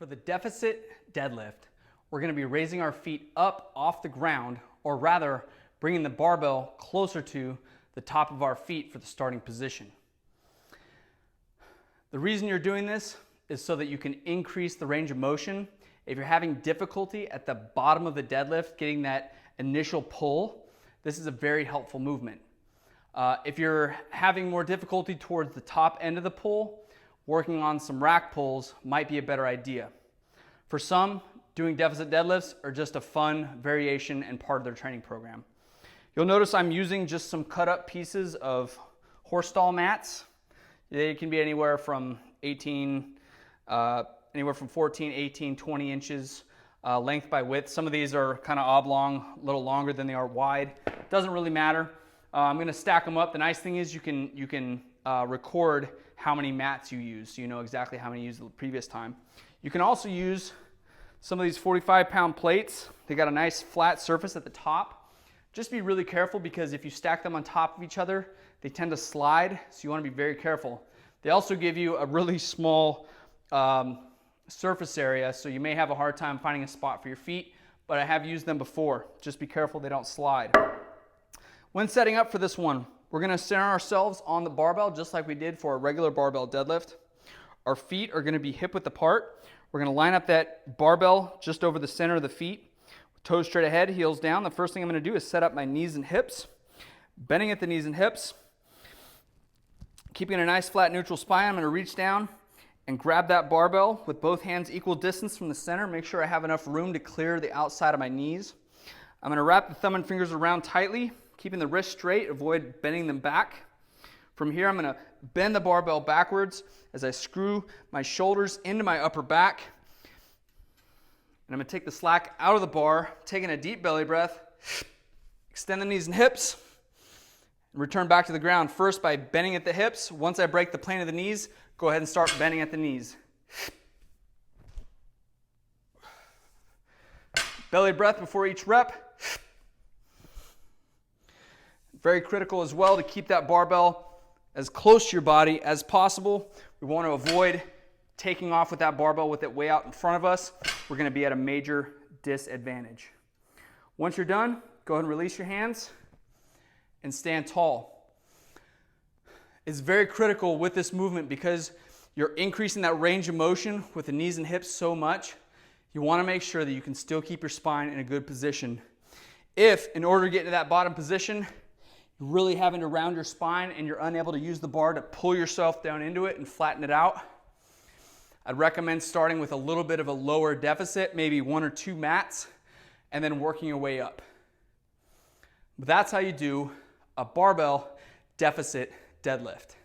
For the deficit deadlift, we're going to be raising our feet up off the ground, or rather bringing the barbell closer to the top of our feet for the starting position. The reason you're doing this is so that you can increase the range of motion. If you're having difficulty at the bottom of the deadlift getting that initial pull, this is a very helpful movement. If you're having more difficulty towards the top end of the pull, working on some rack pulls might be a better idea. For some, doing deficit deadlifts are just a fun variation and part of their training program. You'll notice I'm using just some cut up pieces of horse stall mats. They can be anywhere from 14, 18, 20 inches length by width. Some of these are kind of oblong, a little longer than they are wide. Doesn't really matter. I'm going to stack them up. The nice thing is you can record how many mats you use, so you know exactly how many you used the previous time. You can also use some of these 45-pound plates. They got a nice flat surface at the top. Just be really careful, because if you stack them on top of each other, they tend to slide, so you want to be very careful. They also give you a really small surface area, so you may have a hard time finding a spot for your feet, but I have used them before. Just be careful they don't slide. When setting up for this one, we're going to center ourselves on the barbell just like we did for a regular barbell deadlift. Our feet are going to be hip width apart. We're going to line up that barbell just over the center of the feet. Toes straight ahead, heels down. The first thing I'm going to do is set up my knees and hips. Bending at the knees and hips. Keeping a nice flat neutral spine, I'm going to reach down and grab that barbell with both hands equal distance from the center. Make sure I have enough room to clear the outside of my knees. I'm going to wrap the thumb and fingers around tightly, keeping the wrists straight, avoid bending them back. From here, I'm going to bend the barbell backwards as I screw my shoulders into my upper back. And I'm going to take the slack out of the bar, taking a deep belly breath, extend the knees and hips, and return back to the ground. First by bending at the hips. Once I break the plane of the knees, go ahead and start bending at the knees. Belly breath before each rep. Very critical as well to keep that barbell as close to your body as possible. We want to avoid taking off with that barbell with it way out in front of us. We're going to be at a major disadvantage. Once you're done, go ahead and release your hands and stand tall. It's very critical with this movement because you're increasing that range of motion with the knees and hips so much. You want to make sure that you can still keep your spine in a good position. If, in order to get into that bottom position, you're really having to round your spine and you're unable to use the bar to pull yourself down into it and flatten it out, I'd recommend starting with a little bit of a lower deficit, maybe 1 or 2 mats, and then working your way up. But that's how you do a barbell deficit deadlift.